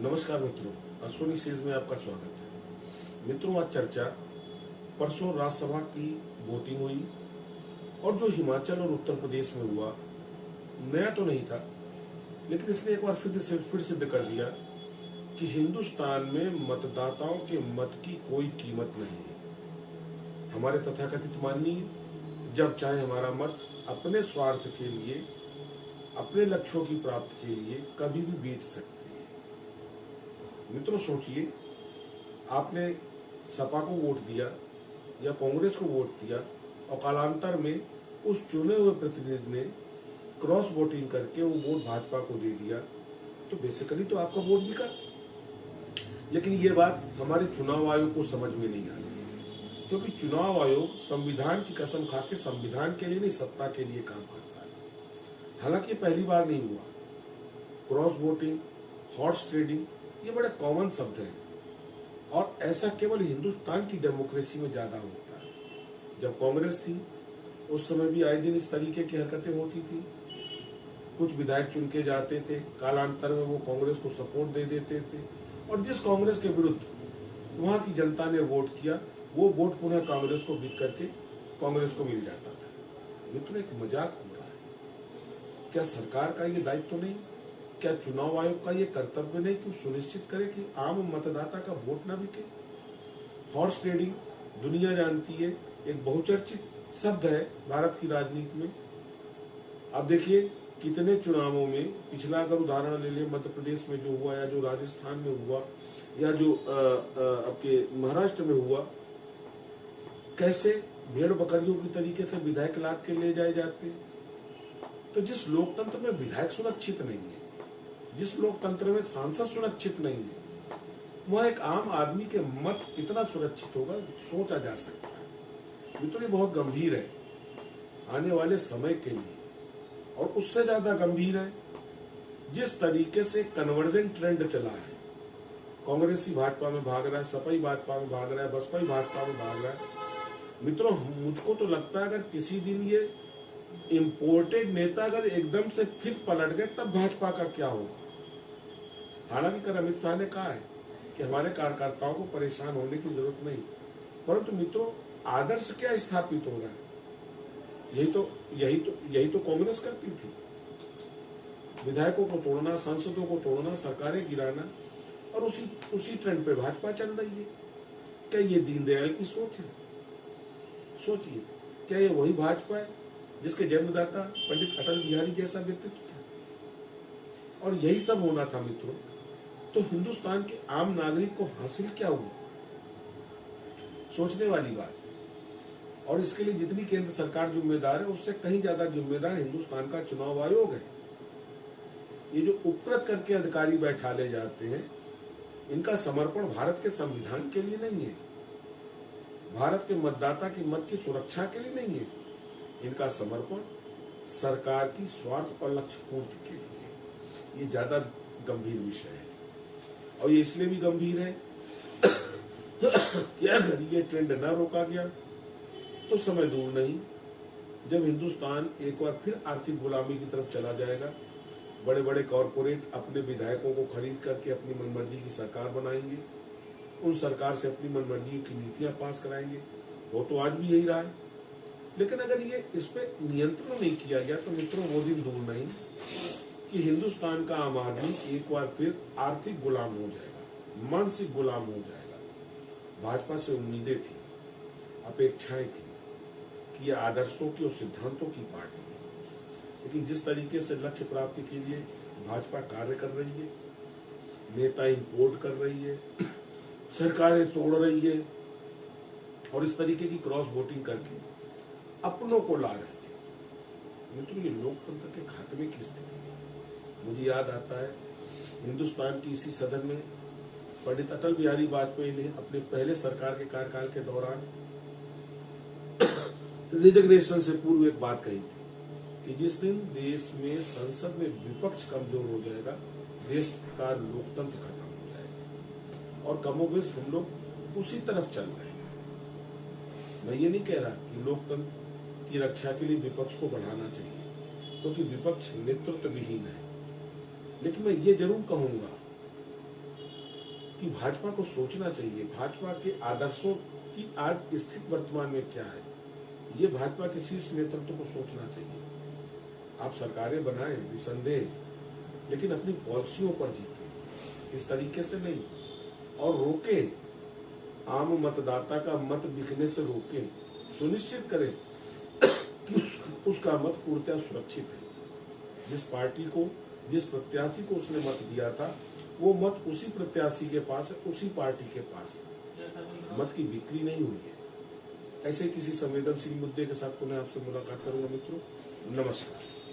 नमस्कार मित्रों, अश्विनी सीरीज में आपका स्वागत है। मित्रों, आज चर्चा परसों राज्यसभा की वोटिंग हुई और जो हिमाचल और उत्तर प्रदेश में हुआ, नया तो नहीं था, लेकिन इसने एक बार फिर सिद्ध कर दिया कि हिंदुस्तान में मतदाताओं के मत की कोई कीमत नहीं है। हमारे तथाकथित माननीय जब चाहे हमारा मत अपने स्वार्थ के लिए, अपने लक्ष्यों की प्राप्ति के लिए कभी भी बेच सकते हैं। मित्रों, सोचिए, आपने सपा को वोट दिया या कांग्रेस को वोट दिया और कालांतर में उस चुने हुए प्रतिनिधि ने क्रॉस वोटिंग करके वो वोट भाजपा को दे दिया, तो बेसिकली तो आपका वोट बिका। लेकिन ये बात हमारे चुनाव आयोग को समझ में नहीं आ रही, क्योंकि चुनाव आयोग संविधान की कसम खा के संविधान के लिए नहीं, सत्ता के लिए काम करता है। हालांकि ये पहली बार नहीं हुआ। क्रॉस वोटिंग, हॉर्स ट्रेडिंग, ये बड़े कॉमन शब्द हैं और ऐसा केवल हिंदुस्तान की डेमोक्रेसी में ज्यादा होता है। जब कांग्रेस थी उस समय भी आए दिन इस तरीके की हरकतें होती थी। कुछ विधायक चुन के जाते थे, कालांतर में वो कांग्रेस को सपोर्ट दे देते थे और जिस कांग्रेस के विरुद्ध वहां की जनता ने वोट किया, वो वोट पुनः कांग्रेस को बिक करके कांग्रेस को मिल जाता था। मित्रों, एक मजाक हो रहा है। क्या सरकार का ये दायित्व तो नहीं, क्या चुनाव आयोग का ये कर्तव्य नहीं कि सुनिश्चित करे कि आम मतदाता का वोट ना बिके? हॉर्स ट्रेडिंग दुनिया जानती है, एक बहुचर्चित शब्द है भारत की राजनीति में। अब देखिए, कितने चुनावों में, पिछला अगर उदाहरण ले ले, मध्य प्रदेश में जो हुआ या जो राजस्थान में हुआ या जो आपके महाराष्ट्र में हुआ, कैसे भेड़ बकरियों की तरीके से विधायक लाद के ले जाए जाते। तो जिस लोकतंत्र में विधायक सुरक्षित नहीं है, जिस लोकतंत्र में सांसद सुरक्षित नहीं है, वह एक आम आदमी के मत कितना सुरक्षित होगा, सोचा जा सकता है। मित्रों, ये बहुत गंभीर है आने वाले समय के लिए, और उससे ज्यादा गंभीर है जिस तरीके से कन्वर्जन ट्रेंड चला है। कांग्रेसी भाजपा में भाग रहा है, सपाई भाजपा में भाग रहा है, बसपाई भाजपा में भाग रहा है। मित्रों, मुझको तो लगता है अगर किसी दिन ये इम्पोर्टेड नेता अगर एकदम से फिर पलट गए, तब भाजपा का क्या होगा। हालांकि कल अमित शाह ने कहा है कि हमारे कार्यकर्ताओं को परेशान होने की जरूरत नहीं, परंतु मित्रों, आदर्श क्या स्थापित हो रहा है? यही तो कांग्रेस करती थी। विधायकों को तोड़ना, सांसदों को तोड़ना, सरकारें गिराना, और उसी ट्रेंड पे भाजपा चल रही है। क्या ये दीनदयाल की सोच है? सोचिए, क्या ये वही भाजपा है जिसके जन्मदाता पंडित अटल बिहारी जैसा व्यक्तित्व था? और यही सब होना था मित्रों, तो हिंदुस्तान के आम नागरिक को हासिल क्या हुआ? सोचने वाली बात। और इसके लिए जितनी केंद्र सरकार जिम्मेदार है, उससे कहीं ज्यादा जिम्मेदार हिंदुस्तान का चुनाव आयोग है। ये जो उपकृत करके अधिकारी बैठा ले जाते हैं, इनका समर्पण भारत के संविधान के लिए नहीं है, भारत के मतदाता की मत की सुरक्षा के लिए नहीं है। इनका समर्पण सरकार की स्वार्थ और लक्ष्य पूर्ति के लिए। ये ज्यादा गंभीर विषय है, और ये इसलिए भी गंभीर है कि अगर ये ट्रेंड न रोका गया तो समय दूर नहीं जब हिंदुस्तान एक बार फिर आर्थिक गुलामी की तरफ चला जाएगा। बड़े बड़े कॉरपोरेट अपने विधायकों को खरीद करके अपनी मनमर्जी की सरकार बनाएंगे, उन सरकार से अपनी मनमर्जी की नीतियां पास कराएंगे। वो तो आज भी यही रहा है। लेकिन अगर ये इस पे नियंत्रण नहीं किया गया तो मित्रों, वो दिन दूर नहीं कि हिंदुस्तान का आम आदमी एक बार फिर आर्थिक गुलाम हो जाएगा, मानसिक गुलाम हो जाएगा। भाजपा से उम्मीदें थी, अपेक्षाएं थी कि यह आदर्शों की और सिद्धांतों की पार्टी है, लेकिन जिस तरीके से लक्ष्य प्राप्ति के लिए भाजपा कार्य कर रही है, नेता इंपोर्ट कर रही है, सरकारें तोड़ रही है और इस तरीके की क्रॉस वोटिंग करके अपनों को ला रही है, मित्रों, ये लोकतंत्र के खात्मे की स्थिति है। मुझे याद आता है, हिंदुस्तान की इसी सदन में पंडित अटल बिहारी वाजपेयी ने अपने पहले सरकार के कार्यकाल के दौरान रिजर्वेशन से पूर्व एक बात कही थी कि जिस दिन देश में संसद में विपक्ष कमजोर हो जाएगा, देश का लोकतंत्र खत्म हो जाएगा। और कमोबेश हम लोग उसी तरफ चल रहे हैं। मैं ये नहीं कह रहा कि लोकतंत्र की रक्षा के लिए विपक्ष को बढ़ाना चाहिए, क्योंकि विपक्ष नेतृत्व विहीन है, लेकिन मैं ये जरूर कहूंगा कि भाजपा को सोचना चाहिए, भाजपा के आदर्शों की आज स्थिति वर्तमान में क्या है, ये भाजपा के शीर्ष नेतृत्व को सोचना चाहिए। आप सरकारें बनाएं निसंदेह, लेकिन अपनी पॉलिसियों पर जीते, इस तरीके से नहीं, और रोके, आम मतदाता का मत बिकने से रोके, सुनिश्चित करें कि उसका मत पूर्णतः सुरक्षित है। जिस पार्टी को, जिस प्रत्याशी को उसने मत दिया था, वो मत उसी प्रत्याशी के पास है, उसी पार्टी के पास है। मत की बिक्री नहीं हुई है। ऐसे किसी संवेदनशील मुद्दे के साथ पुनः आपसे मुलाकात करूंगा मित्रों। नमस्कार।